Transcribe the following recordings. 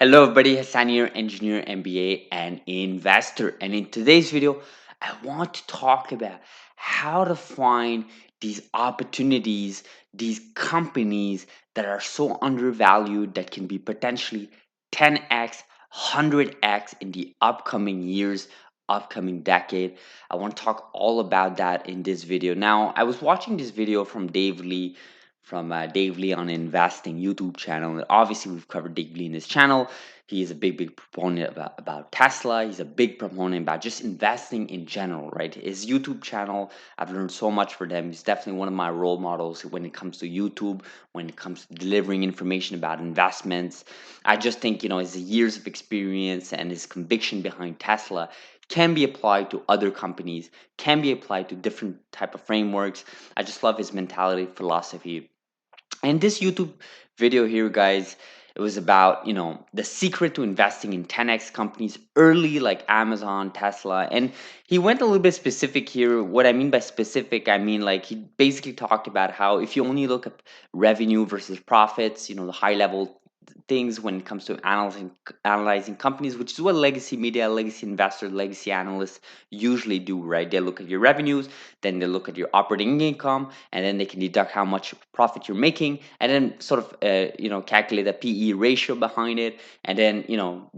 Hello everybody, Hassan here, engineer, MBA, and investor. And in today's video, I want to talk about how to find these opportunities, these companies that are so undervalued that can be potentially 10x, 100x in the upcoming years, upcoming decade. I want to talk all about that in this video. Now, I was watching this video from Dave Lee on Investing YouTube channel. And obviously, we've covered Dave Lee in his channel. He is a big proponent about Tesla. He's a big proponent about just investing in general, right? His YouTube channel, I've learned so much from him. He's definitely one of my role models when it comes to YouTube, when it comes to delivering information about investments. I just think, his years of experience and his conviction behind Tesla can be applied to other companies, can be applied to different type of frameworks. I just love his mentality, philosophy. And this YouTube video here, guys, it was about, the secret to investing in 10x companies early, like Amazon, Tesla. And he went a little bit specific here. What I mean by specific, I mean like he basically talked about how if you only look at revenue versus profits, the high level things when it comes to analyzing companies, which is what legacy media, legacy investors, legacy analysts usually do, right? They look at your revenues, then they look at your operating income, and then they can deduct how much profit you're making, and then sort of calculate a PE ratio behind it, and then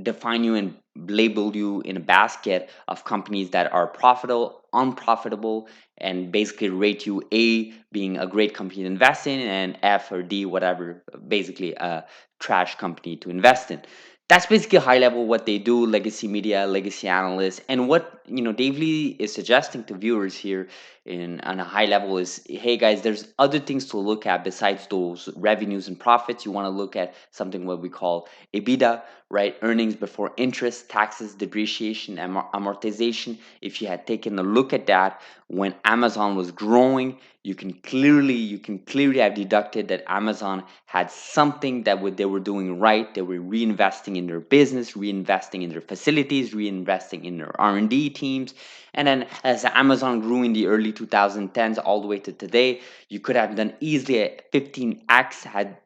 define you and label you in a basket of companies that are profitable, unprofitable, and basically rate you A being a great company to invest in, and F or D, whatever, basically a trash company to invest in. That's basically high level what they do, legacy media, legacy analysts. And what Dave Lee is suggesting to viewers here in on a high level is, hey guys, there's other things to look at besides those revenues and profits. You want to look at something what we call EBITDA, right? Earnings before interest, taxes, depreciation, and amortization. If you had taken a look at that when Amazon was growing, you can clearly have deducted that Amazon had something that what they were doing right. They were reinvesting in their business, reinvesting in their facilities, reinvesting in their R&D teams. And then as Amazon grew in the early 2010s all the way to today, you could have done easily a 15x had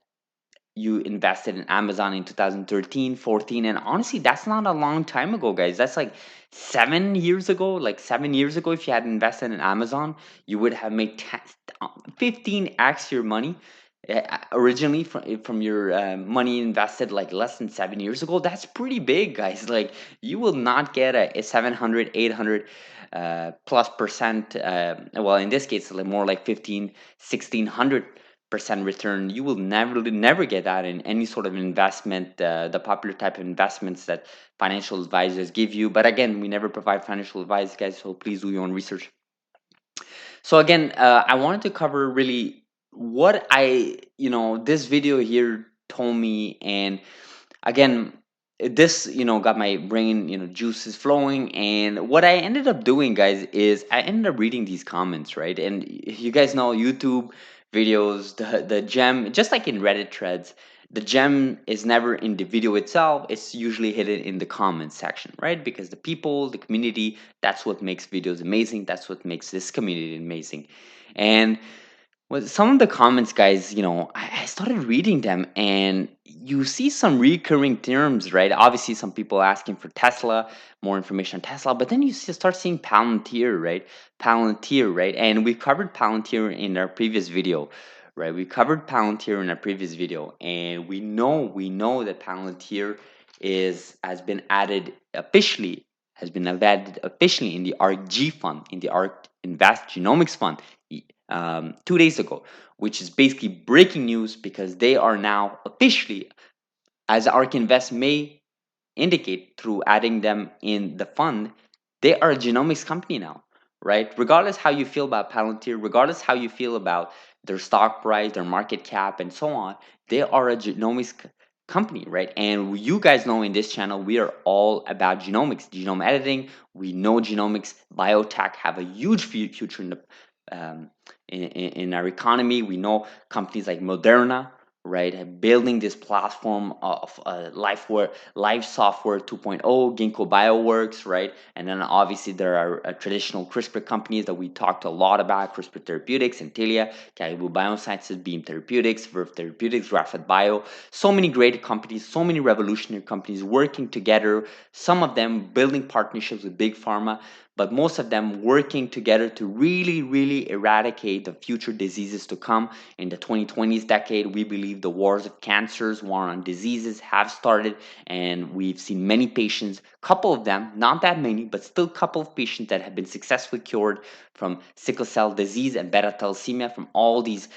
you invested in Amazon in 2013, 14. And honestly, that's not a long time ago, guys. That's like 7 years ago. Like 7 years ago, if you had invested in Amazon, you would have made 15x your money originally from your money invested like less than 7 years ago. That's pretty big, guys. Like you will not get a 700, 800 plus percent. Well, in this case, like more like 15, 1600% return. You will never get that in any sort of investment, the popular type of investments that financial advisors give you. But again, we never provide financial advice, guys, so please do your own research. So again, I wanted to cover really what this video here told me. And again, this got my brain juices flowing. And what I ended up doing, guys, is I ended up reading these comments, right? And you guys know YouTube videos, the gem, just like in Reddit threads, the gem is never in the video itself. It's usually hidden in the comments section, right? Because the people, the community, that's what makes videos amazing. That's what makes this community amazing. And well, some of the comments, guys, I started reading them, and you see some recurring terms, right? Obviously, some people asking for Tesla, more information on Tesla, but then start seeing Palantir, right? Palantir, right? And we covered Palantir in our previous video, right? We covered Palantir in our previous video, and we know that Palantir has been added officially, in the ARK-G fund, in the ARK Invest Genomics fund 2 days ago, which is basically breaking news because they are now officially, as ARK Invest may indicate through adding them in the fund, they are a genomics company now, right? Regardless how you feel about Palantir, regardless how you feel about their stock price, their market cap, and so on, they are a genomics company, right? And you guys know in this channel, we are all about genomics, genome editing. We know genomics, biotech have a huge future in our economy. We know companies like Moderna, right? Building this platform of life software 2.0, Ginkgo Bioworks, right? And then obviously there are traditional CRISPR companies that we talked a lot about: CRISPR Therapeutics, Intellia, Caribou Biosciences, Beam Therapeutics, Verve Therapeutics, Rapid Bio. So many great companies, so many revolutionary companies working together. Some of them building partnerships with big pharma, but most of them working together to really, really eradicate the future diseases to come. In the 2020s decade, we believe the wars of cancers, war on diseases have started, and we've seen many patients, couple of them, not that many, but still a couple of patients that have been successfully cured from sickle cell disease and beta thalassemia from all these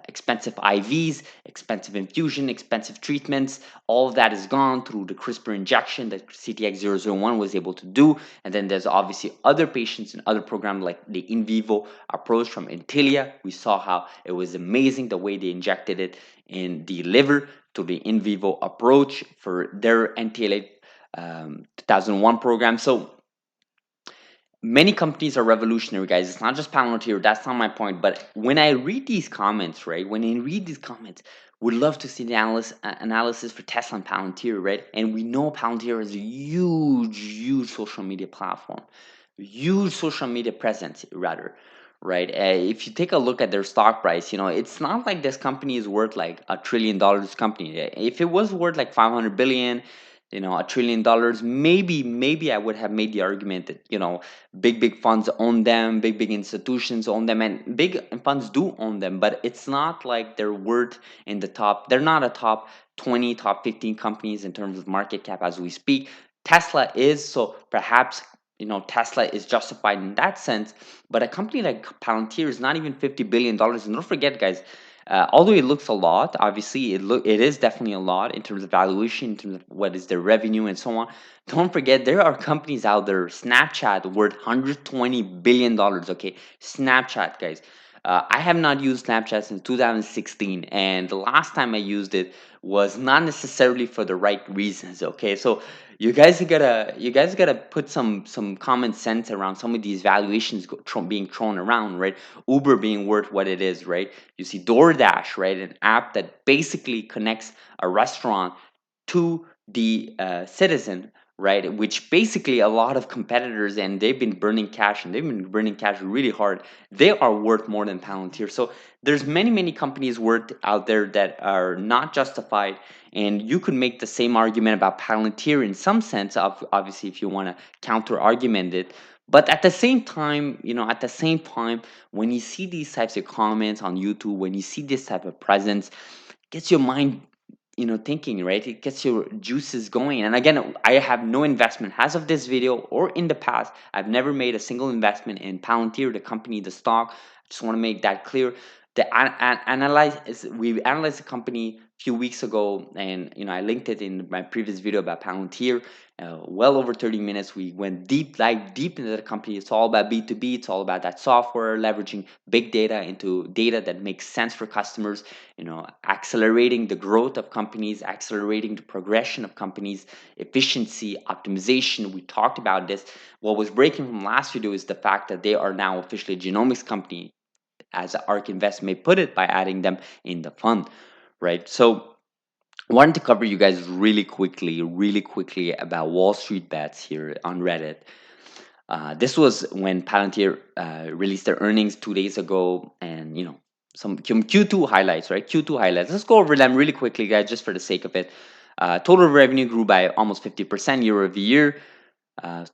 expensive IVs, expensive infusion, expensive treatments. All of that is gone through the CRISPR injection that CTX001 was able to do. And then there's obviously other patients and other programs like the in vivo approach from Intellia. We saw how it was amazing the way they injected it in the liver to the in vivo approach for their NTLA 2001 program. So many companies are revolutionary, guys. It's not just Palantir. That's not my point. But when I read these comments, right? When I read these comments, would love to see the analysis for Tesla and Palantir, right? And we know Palantir is a huge, huge social media platform, huge social media presence, rather, right? If you take a look at their stock price, it's not like this company is worth like $1 trillion company. If it was worth like 500 billion, $1 trillion, maybe I would have made the argument that big funds own them, big institutions own them, and big funds do own them, but it's not like they're worth in the top. They're not a top 20, top 15 companies in terms of market cap as we speak. Tesla is, so perhaps Tesla is justified in that sense, but a company like Palantir is not even $50 billion. And don't forget, guys, although it looks a lot, obviously it is definitely a lot in terms of valuation, in terms of what is their revenue and so on. Don't forget there are companies out there, Snapchat, worth $120 billion. Okay, Snapchat, guys. I have not used Snapchat since 2016, and the last time I used it was not necessarily for the right reasons. Okay, so you guys gotta put some common sense around some of these valuations being thrown around, right? Uber being worth what it is, right? You see DoorDash, right? An app that basically connects a restaurant to the citizen, right? Which basically a lot of competitors, and they've been burning cash, and they've been burning cash really hard. They are worth more than Palantir. So there's many companies worth out there that are not justified, and you could make the same argument about Palantir in some sense, obviously, if you want to counter argument it. But at the same time, when you see these types of comments on YouTube, when you see this type of presence, gets your mind thinking, right? It gets your juices going. And again, I have no investment as of this video or in the past. I've never made a single investment in Palantir, the company, the stock. I just want to make that clear. We analyzed the company a few weeks ago, and I linked it in my previous video about Palantir. Well over 30 minutes, we went deep into the company. It's all about B2B. It's all about that software, leveraging big data into data that makes sense for customers, accelerating the growth of companies, accelerating the progression of companies, efficiency, optimization. We talked about this. What was breaking from last video is the fact that they are now officially a genomics company, as ARK Invest may put it, by adding them in the fund, right? So I wanted to cover you guys really quickly about Wall Street bets here on Reddit. This was when Palantir released their earnings 2 days ago, and some Q2 highlights, right? Q2 highlights. Let's go over them really quickly, guys, just for the sake of it. Total revenue grew by almost 50% year over year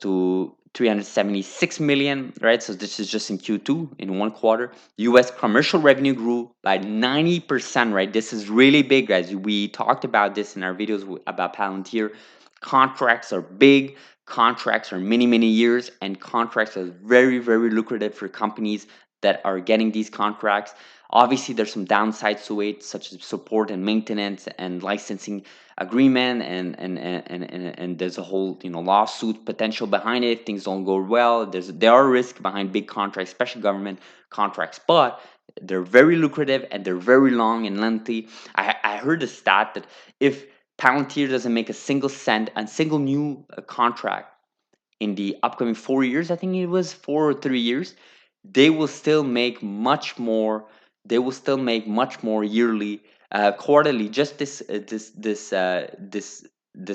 to 376 million, right? So this is just in Q2, in one quarter. US commercial revenue grew by 90%, right? This is really big, guys. We talked about this in our videos about Palantir. Contracts are big, contracts are many years, and contracts are very lucrative for companies that are getting these contracts. Obviously, there's some downsides to it, such as support and maintenance and licensing agreement, and there's a whole lawsuit potential behind it if things don't go well. There are risks behind big contracts, especially government contracts, but they're very lucrative and they're very long and lengthy. I heard a stat that if Palantir doesn't make a single cent, a single new contract in the upcoming 4 years, I think it was 4 or 3 years, they will still make much more. They will still make much more yearly quarterly, just this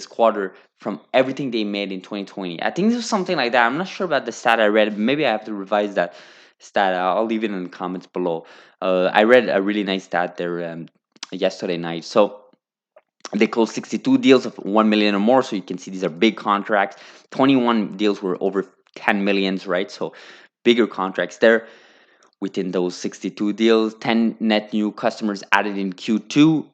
quarter, from everything they made in 2020. I think it was something like that. I'm not sure about the stat I read. Maybe I have to revise that stat. I'll leave it in the comments below. I read a really nice stat there yesterday night. So they closed 62 deals of 1 million or more. So you can see these are big contracts. 21 deals were over 10 millions, right? So bigger contracts there within those 62 deals. 10 net new customers added in Q2.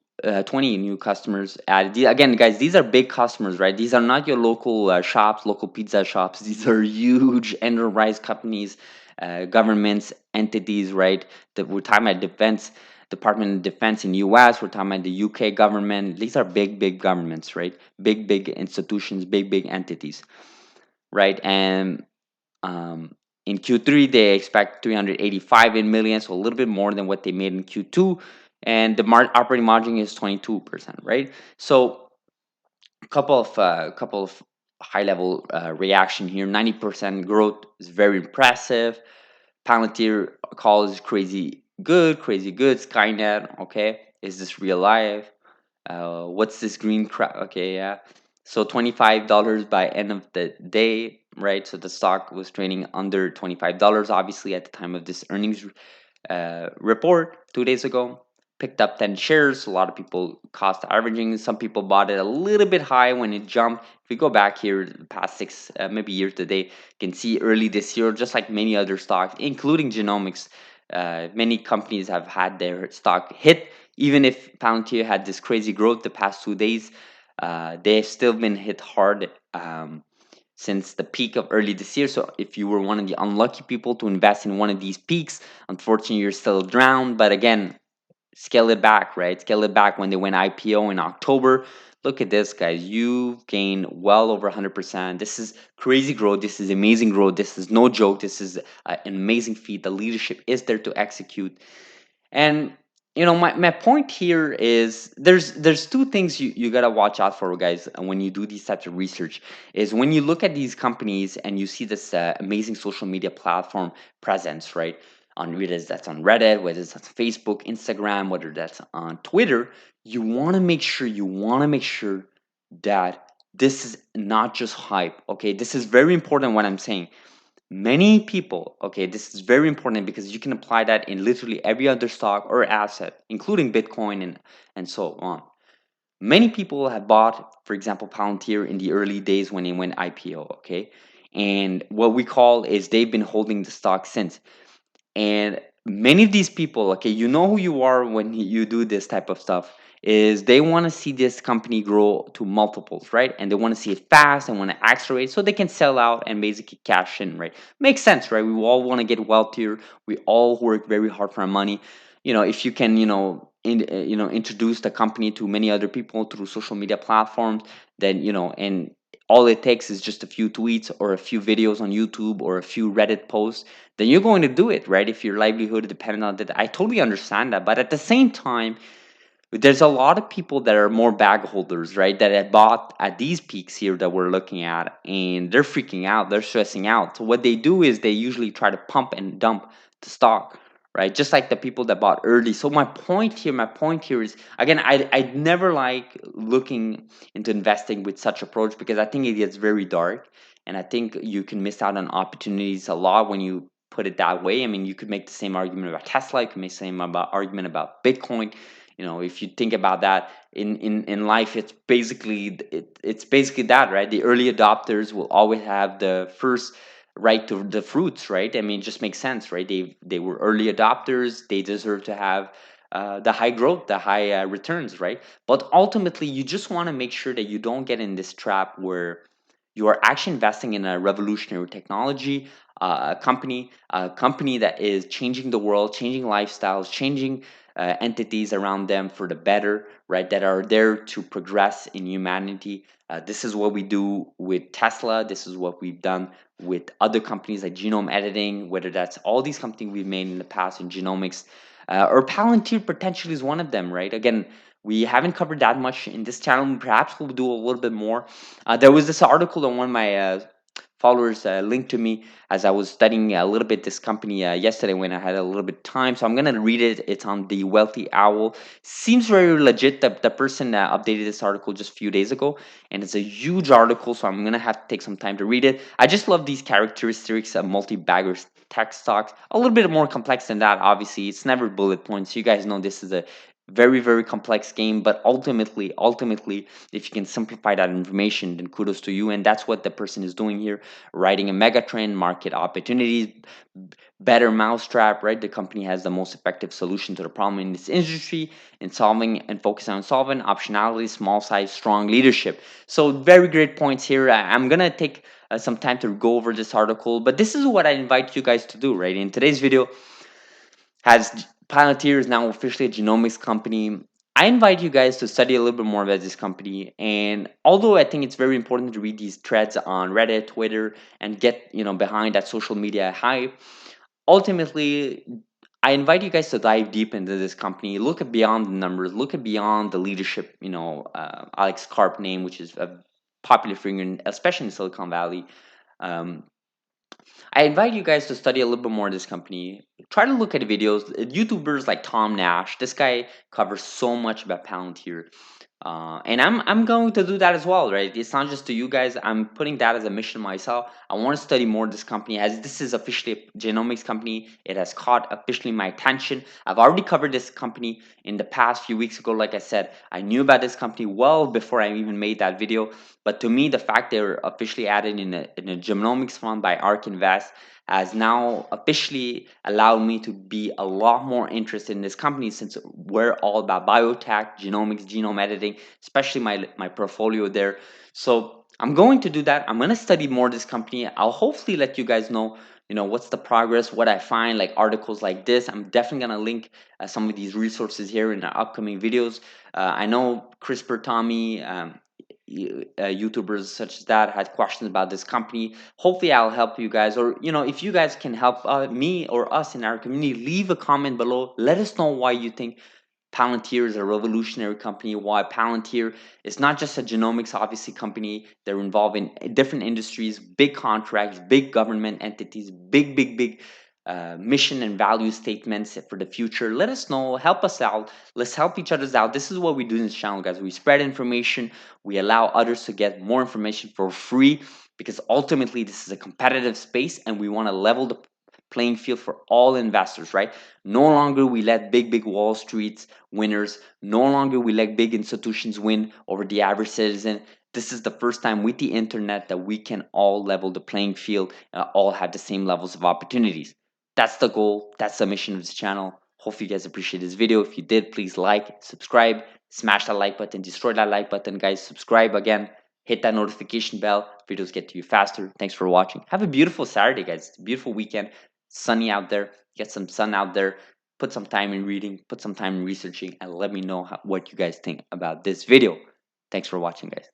20 new customers added. Again, guys, these are big customers, right? These are not your local shops, local pizza shops. These are huge enterprise companies, governments, entities, right? That we're talking about defense, Department of Defense in US. We're talking about the UK government. These are big, big governments, right? Big, big institutions, big, big entities, right? And in Q3, they expect 385 million, so a little bit more than what they made in Q2, and the operating margin is 22%, right? So a couple of high level reaction here. 90% growth is very impressive. Palantir calls crazy good, crazy good. Skynet, okay, is this real life? What's this green crap? Okay, yeah. So $25 by end of the day, right? So the stock was trading under $25, obviously, at the time of this earnings report 2 days ago. Picked up 10 shares. A lot of people cost averaging. Some people bought it a little bit high when it jumped. If we go back here the past six, maybe years to date, you can see early this year, just like many other stocks, including Genomics, many companies have had their stock hit. Even if Palantir had this crazy growth the past 2 days, they've still been hit hard since the peak of early this year. So if you were one of the unlucky people to invest in one of these peaks, unfortunately, you're still drowned. But again, scale it back, right? Scale it back when they went IPO in October. Look at this, guys. You've gained well over 100%. This is crazy growth. This is amazing growth. This is no joke. This is an amazing feat. The leadership is there to execute. And my point here is there's two things you gotta watch out for, guys, when you do these types of research. Is when you look at these companies and you see this amazing social media platform presence, right? On whether that's on Reddit, whether it's on Facebook, Instagram, whether that's on Twitter, you want to make sure that this is not just hype. Okay, this is very important what I'm saying. Many people, okay, this is very important because you can apply that in literally every other stock or asset, including Bitcoin and so on. Many people have bought, for example, Palantir in the early days when it went IPO, okay? And what we call is they've been holding the stock since. And many of these people, okay, you know who you are when you do this type of stuff, is they want to see this company grow to multiples, right? And they want to see it fast and want to accelerate so they can sell out and basically cash in, right? Makes sense, right? We all want to get wealthier. We all work very hard for our money. If you can, introduce the company to many other people through social media platforms, then and all it takes is just a few tweets or a few videos on YouTube or a few Reddit posts, then you're going to do it, right? If your livelihood depends on that. I totally understand that. But at the same time, there's a lot of people that are more bag holders, right? That have bought at these peaks here that we're looking at, and they're freaking out, they're stressing out. So what they do is they usually try to pump and dump the stock, right? Just like the people that bought early. So my point here is, again, I never like looking into investing with such approach because I think it gets very dark, and I think you can miss out on opportunities a lot when you put it that way. I mean, you could make the same argument about Tesla, you could make the same argument about Bitcoin. If you think about that in life, it's basically that, right? The early adopters will always have the first right to the fruits, right? I mean, it just makes sense, right? They were early adopters. They deserve to have the high growth, the high returns, right? But ultimately, you just want to make sure that you don't get in this trap where you are actually investing in a revolutionary technology, a company that is changing the world, changing lifestyles, changing entities around them for the better, right? That are there to progress in humanity. This is what we do with Tesla. This is what we've done with other companies like genome editing, whether that's all these companies we've made in the past in genomics, or Palantir potentially is one of them, right? Again, we haven't covered that much in this channel. Perhaps we'll do a little bit more. There was this article on one of my followers linked to me as I was studying a little bit this company yesterday when I had a little bit of time. So I'm gonna read it. It's on the Wealthy Owl. Seems very legit. The person updated this article just a few days ago, and it's a huge article. So I'm gonna have to take some time to read it. I just love these characteristics of multi-bagger tech stocks. A little bit more complex than that. Obviously, it's never bullet points. You guys know this is a very complex game, but ultimately, if you can simplify that information, then kudos to you. And that's what the person is doing here, writing a mega trend, market opportunities, better mousetrap, right? The company has the most effective solution to the problem in this industry, in solving and focusing on solving optionality, small size, strong leadership. So very great points here. I'm gonna take some time to go over this article, but this is what I invite you guys to do, right? In today's video, has Palantir is now officially a genomics company. I invite you guys to study a little bit more about this company. And although I think it's very important to read these threads on Reddit, Twitter, and get behind that social media hype, ultimately, I invite you guys to dive deep into this company. Look at beyond the numbers. Look at beyond the leadership. Alex Karp name, which is a popular figure, especially in Silicon Valley. Um, I invite you guys to study a little bit more of this company. Try to look at videos. YouTubers like Tom Nash. This guy covers so much about Palantir. And I'm going to do that as well, right? It's not just to you guys. I'm putting that as a mission myself. I want to study more of this company as this is officially a genomics company. It has caught officially my attention. I've already covered this company in the past few weeks ago. Like I said, I knew about this company well before I even made that video. But to me, the fact they're officially added in a genomics fund by ARK Invest has now officially allowed me to be a lot more interested in this company since we're all about biotech, genomics, genome editing, especially my portfolio there. So I'm going to do that. I'm going to study more this company. I'll hopefully let you guys know what's the progress, what I find, like articles like this. I'm definitely going to link some of these resources here in our upcoming videos. I know CRISPR Tommy, YouTubers such as that had questions about this company. Hopefully I'll help you guys, or if you guys can help me or us in our community, leave a comment below. Let us know why you think Palantir is a revolutionary company, why Palantir is not just a genomics obviously company. They're involved in different industries, big contracts, big government entities, big mission and value statements for the future. Let us know, help us out. Let's help each other out. This is what we do in this channel, guys. We spread information. We allow others to get more information for free because ultimately this is a competitive space and we want to level the playing field for all investors, right? No longer we let big Wall Street winners, no longer we let big institutions win over the average citizen. This is the first time with the internet that we can all level the playing field and all have the same levels of opportunities. That's the goal. That's the mission of this channel. Hopefully you guys appreciate this video. If you did, please like, subscribe, smash that like button, destroy that like button, guys. Subscribe again, hit that notification bell. Videos get to you faster. Thanks for watching. Have a beautiful Saturday, guys. It's a beautiful weekend. Sunny out there. Get some sun out there. Put some time in reading, put some time in researching, and let me know what you guys think about this video. Thanks for watching, guys.